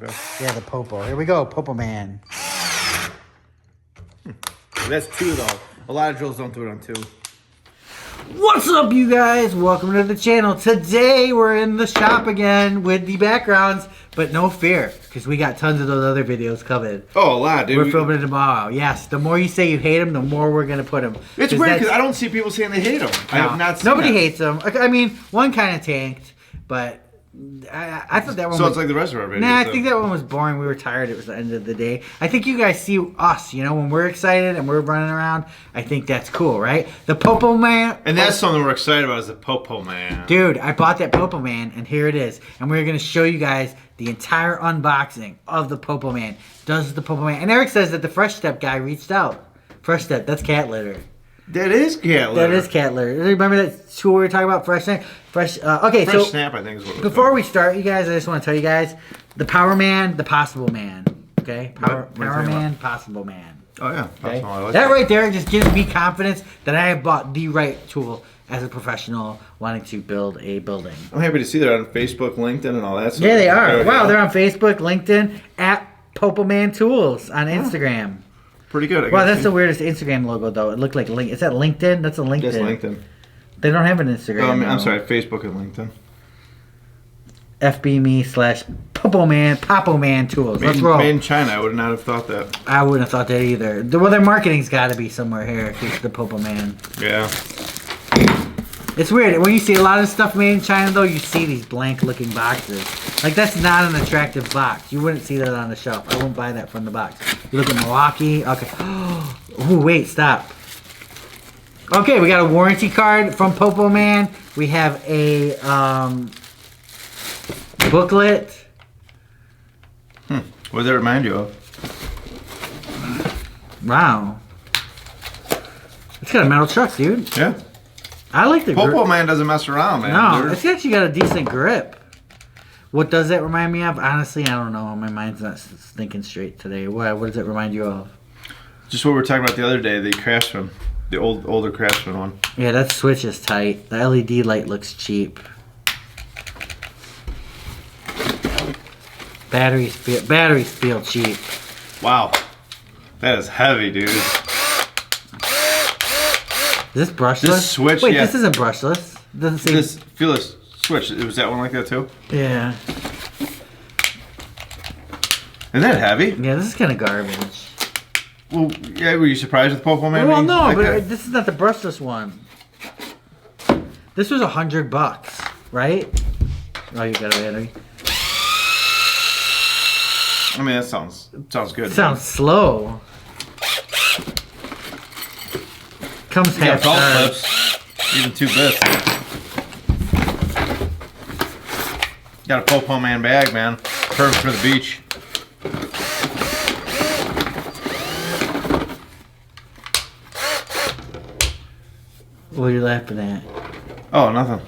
Yeah, the Popo. Here we go, Popoman. That's two though. A lot of drills don't do it on two. What's up, you guys? Welcome to the channel. Today we're in the shop again with the backgrounds, but no fear, because we got tons of those other videos coming. Oh, a lot, dude. We're filming it tomorrow. Yes, the more you say you hate them, the more we're gonna put them. It's weird because I don't see people saying they hate them. I have not seen Nobody that. hates them. I mean, one kind of tanked, but I thought that one. So was, it's like the rest of our videos. Nah, I think that one was boring. We were tired. It was the end of the day. I think you guys see us, you know, when we're excited and we're running around. I think that's cool, right? The Popoman. And that's something we're excited about is the Popoman. Dude, I bought that Popoman, and here it is. And we're going to show you guys the entire unboxing of the Popoman. Does the Popoman. And Eric says that the Fresh Step guy reached out. Fresh Step, that's cat litter. That is cat litter. That is cat litter. Remember that tool we were talking about? Fresh Snap? Okay, Fresh so Snap, I think is what it was before called. we start, you guys, I just want to tell you guys, the Power Man, the Possible Man. Okay? Power Man, Possible Man. Oh, yeah. Okay? I like That right there just gives me confidence that I have bought the right tool as a professional wanting to build a building. I'm happy to see they're on Facebook, LinkedIn, and all that stuff. Yeah, they are. There we Wow, go. they're on Facebook, LinkedIn, at Popoman Tools on Instagram. Pretty good, I Wow, guess. that's the weirdest Instagram logo, though. It looked like Link. Is that LinkedIn? That's a LinkedIn. That's LinkedIn. They don't have an Instagram. I'm though. sorry, Facebook and LinkedIn. FBme/Popoman Tools. Let's roll. Made in China, I would not have thought that. I wouldn't have thought that either. Well, their marketing's got to be somewhere here. It's the Popoman. Yeah. It's weird. When you see a lot of stuff made in China, though, you see these blank-looking boxes. Like, that's not an attractive box. You wouldn't see that on the shelf. I wouldn't buy that from the box. You look at Milwaukee. Okay. Ooh, wait, stop. Okay, we got a warranty card from Popoman. We have a booklet. What does that remind you of? Wow. It's got a metal truck, dude. Yeah. I like the grip. Popoman doesn't mess around, man. No, They're- it's actually got a decent grip. What does that remind me of? Honestly, I don't know. My mind's not thinking straight today. What does it remind you of? Just what we were talking about the other day, the Craftsman. The older Craftsman one. Yeah, that switch is tight. The LED light looks cheap. Batteries feel cheap. Wow. That is heavy, dude. Is this brushless? This switch, Wait, yeah. this isn't brushless. Doesn't say. Feel this switch. Was that one like that too? Yeah. Isn't that heavy? Yeah, this is kind of garbage. Well, yeah, were you surprised with Popoman? Well, no, Like but that? this is not the brushless one. This was $100, right? Oh, you got a battery. I mean, that sounds good. It sounds slow. Comes You got half golf charged. clips. Even 2 bits. Got a Popoman bag, man. Perfect for the beach. What are you laughing at? Oh, nothing.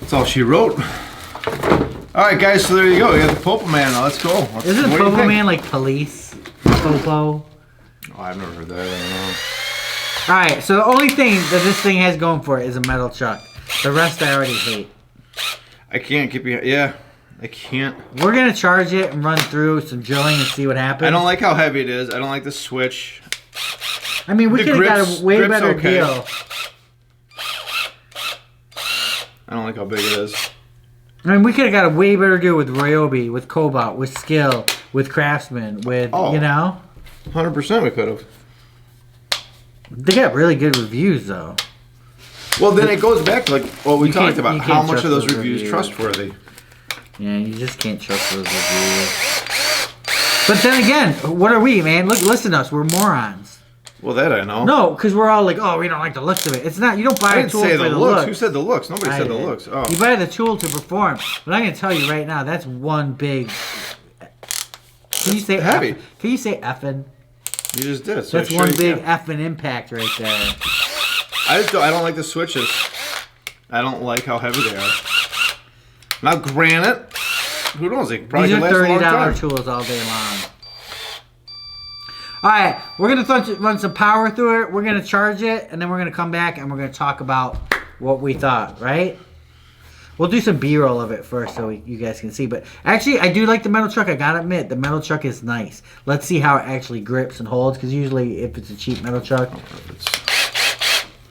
That's all she wrote. All right, guys. So there you go. We got the Popoman. Now let's go. Isn't What do you think? Popoman like police? Popo? Oh, I've never heard that. I don't know. Alright, so the only thing that this thing has going for it is a metal chuck. The rest I already hate. I can't keep you. Yeah, I can't. We're gonna charge it and run through some drilling and see what happens. I don't like how heavy it is. I don't like the switch. I mean, we the could have got grips- a way grips better okay. deal. I don't like how big it is. I mean, we could have got a way better deal with Ryobi, with Cobalt, with Skill, with Craftsman, with, you know? 100% we could have. They got really good reviews, though. Well, then it goes back to like what we You talked can't- about. you How can't much are trust those those reviews reviews. trustworthy? Yeah, you just can't trust those reviews. But then again, what are we, man? Look, listen to us. We're morons. Well, that I know. No, because we're all like, oh, we don't like the looks of it. It's not. You don't buy I a didn't tool say for the the looks. looks. Who said the looks? Nobody I said the did. looks. Oh. You buy the tool to perform. But I'm going to tell you right now, that's one big... Can you say heavy. Can you say effing? You just did. So That's I'm one sure you big can. effing impact right there. I don't like the switches. I don't like how heavy they are. Now, granted, who knows? They probably These can are last a long $30 time. tools all day long. Alright, we're going to run some power through it. We're going to charge it, and then we're going to come back and we're going to talk about what we thought, right? We'll do some B-roll of it first so you guys can see. But actually, I do like the metal truck. I gotta admit, the metal truck is nice. Let's see how it actually grips and holds. Because usually, if it's a cheap metal truck,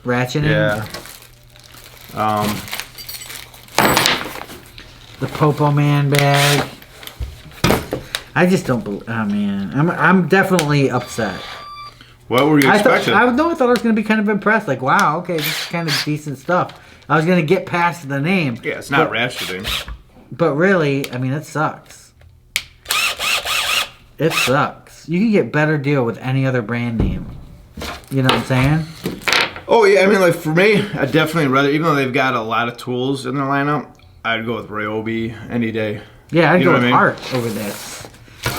ratcheting. Yeah. The Popoman bag. I just don't believe. Oh man, I'm definitely upset. What were you expecting? I thought I was gonna be kind of impressed. Like, wow, okay, this is kind of decent stuff. I was gonna get past the name. Yeah, it's not ratcheting. But really, I mean, it sucks. It sucks. You can get better deal with any other brand name. You know what I'm saying? Oh yeah, I mean, like for me, I definitely rather, even though they've got a lot of tools in their lineup, I'd go with Ryobi any day. Yeah, I'd You go know with what I mean? Heart over this.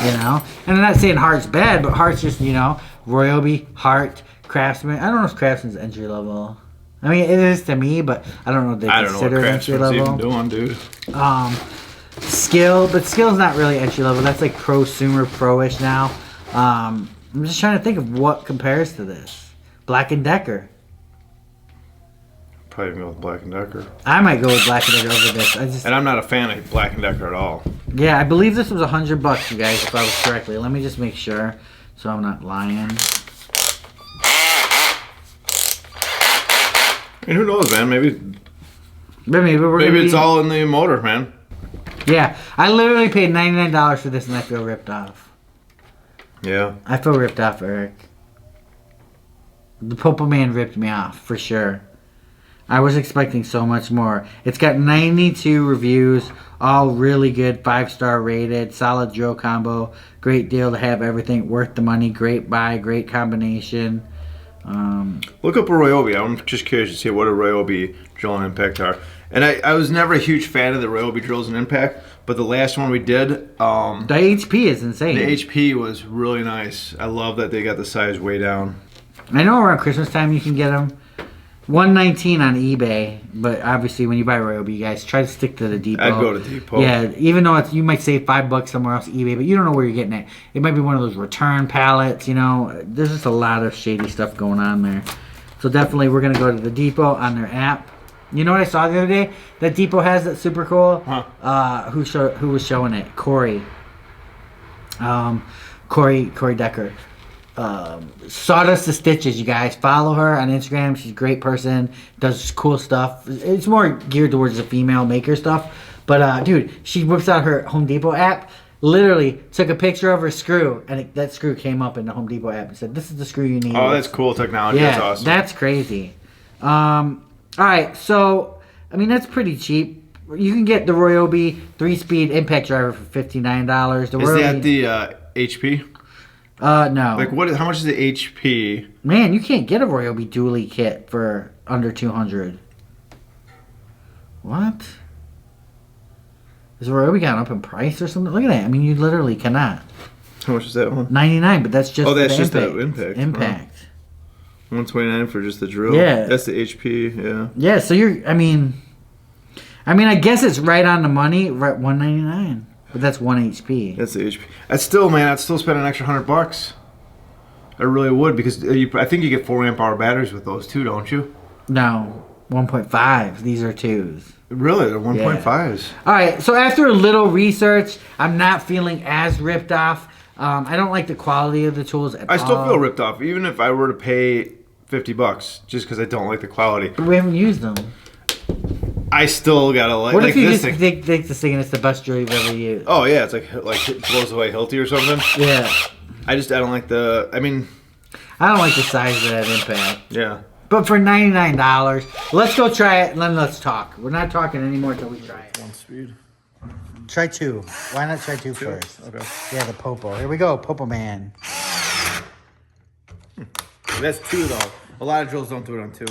You know? And I'm not saying Heart's bad, but Heart's just, you know, Ryobi, Heart, Craftsman. I don't know if Craftsman's entry level. I mean, it is to me, but I don't know if they consider it entry Craftsman's level. even doing, dude. Skill, but Skill's not really entry level. That's like prosumer, pro-ish now. I'm just trying to think of what compares to this. Black & Decker. Probably go with Black & Decker. I might go with Black & Decker over this. And I'm not a fan of Black & Decker at all. Yeah, I believe this was $100, you guys, if I was correctly. Let me just make sure, so I'm not lying. And who knows, man? Maybe Maybe it's all in the motor, man. Yeah, I literally paid $99 for this, and I feel ripped off. Yeah. I feel ripped off, Eric. The Popoman ripped me off, for sure. I was expecting so much more. It's got 92 reviews, all really good, 5-star rated, solid drill combo, great deal to have everything, worth the money, great buy, great combination. Look up a Ryobi. I'm just curious to see what a Ryobi drill and impact are. And I was never a huge fan of the Ryobi drills and impact, but the last one we did, The HP is insane. the HP was really nice. I love that they got the size way down. I know around Christmas time you can get them. $119 on eBay, but obviously when you buy Ryobi, you guys try to stick to the Depot. I'd go to Depot. Yeah, even though you might save $5 somewhere else eBay, but you don't know where you're getting it. It might be one of those return pallets. You know, there's just a lot of shady stuff going on there. So definitely, we're gonna go to the Depot on their app. You know what I saw the other day? That Depot has that's super cool. Huh. Who was showing it? Corey. Corey Decker. Sawdust to Stitches, you guys. Follow her on Instagram. She's a great person. Does cool stuff. It's more geared towards the female maker stuff. But, dude, she whips out her Home Depot app. Literally took a picture of her screw, and that screw came up in the Home Depot app and said, "This is the screw you need." Oh, that's cool technology. Yeah, That's awesome. that's crazy. All right, so I mean that's pretty cheap. You can get the Ryobi 3-speed impact driver for $59. The Is Ryobi, that the HP? no. Like what? How much is the HP? Man, you can't get a Ryobi dually kit for under $200. What? Is Ryobi gone up in price or something? Look at that. I mean, you literally cannot. How much is that one? $99, but that's just That's the just impact. the impact. Impact. $129 for just the drill. Yeah. That's the HP. Yeah. Yeah, so I mean, I guess it's right on the money, right? $199, but that's 1 HP. That's the HP. That's still, man. I'd still spend an extra $100. I really would because I think you get 4 amp hour batteries with those too, don't you? No, 1.5. These are 2s. Really, they're 1.5s. All right, so after a little research, I'm not feeling as ripped off. I don't like the quality of the tools at all. I still feel ripped off, even if I were to pay $50, just because I don't like the quality. But we haven't used them. I still gotta What like if you this just thing. think this thing is the best drill you've ever used? Oh yeah, it's like it blows away Hilti or something. Yeah. I don't like the. I mean, I don't like the size of that impact. yeah. But for $99, let's go try it and then let's talk. We're not talking anymore until we try it. 1 speed. Try 2. Why not try 2 first? Okay. Yeah, the Popo. Here we go, Popoman. That's 2 though. A lot of drills don't do it on 2.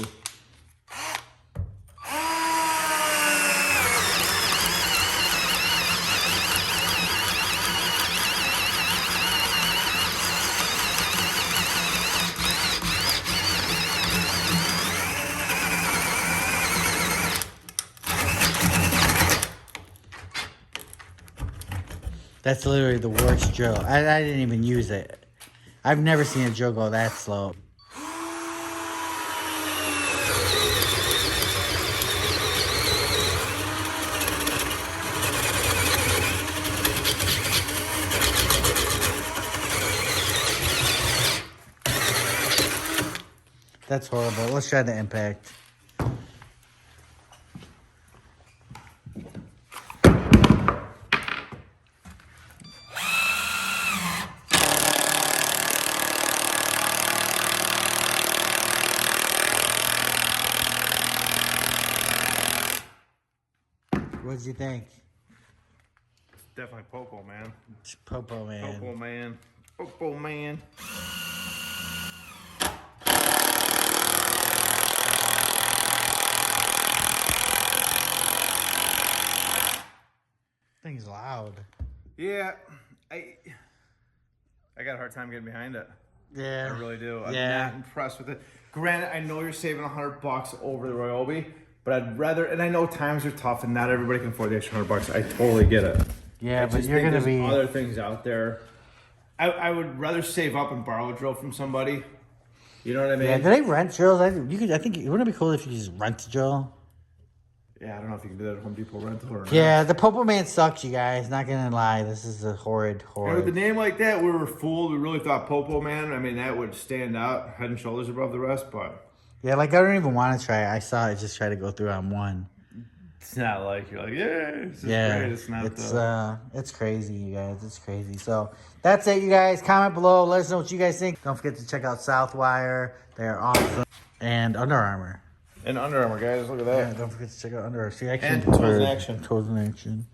That's literally the worst drill. I didn't even use it. I've never seen a drill go that slow. That's horrible. Let's try the impact. What'd you think? It's definitely Popoman. It's Popoman. Popoman. Popoman. Thing's loud. Yeah, I got a hard time getting behind it. Yeah. I really do. I'm Yeah. not impressed with it. Granted, I know you're saving $100 over the Ryobi, but I'd rather, and I know times are tough and not everybody can afford the extra $100. I totally get it. Yeah, I but just you're think gonna there's be. other things out there. I would rather save up and borrow a drill from somebody. You know what I mean? Yeah, do they rent drills? I think it wouldn't it be cool if you just rent a drill. Yeah, I don't know if you can do that at Home Depot rental or not. Yeah, the Popoman sucks, you guys. Not gonna lie, this is a horrid. And with a name like that, we were fooled. We really thought Popoman. I mean, that would stand out head and shoulders above the rest, but Yeah, like I don't even want to try it. I saw it just try to go through on one. it's not like you're like, yeah, this is Yeah, great. It's not it's crazy, you guys. It's crazy. So that's it, you guys. Comment below. Let us know what you guys think. Don't forget to check out Southwire. They are awesome. And Under Armour. And Under Armour, guys. Look at Yeah, that. don't forget to check out Under Armour. See, action. And Toes in Action. Toes in Action.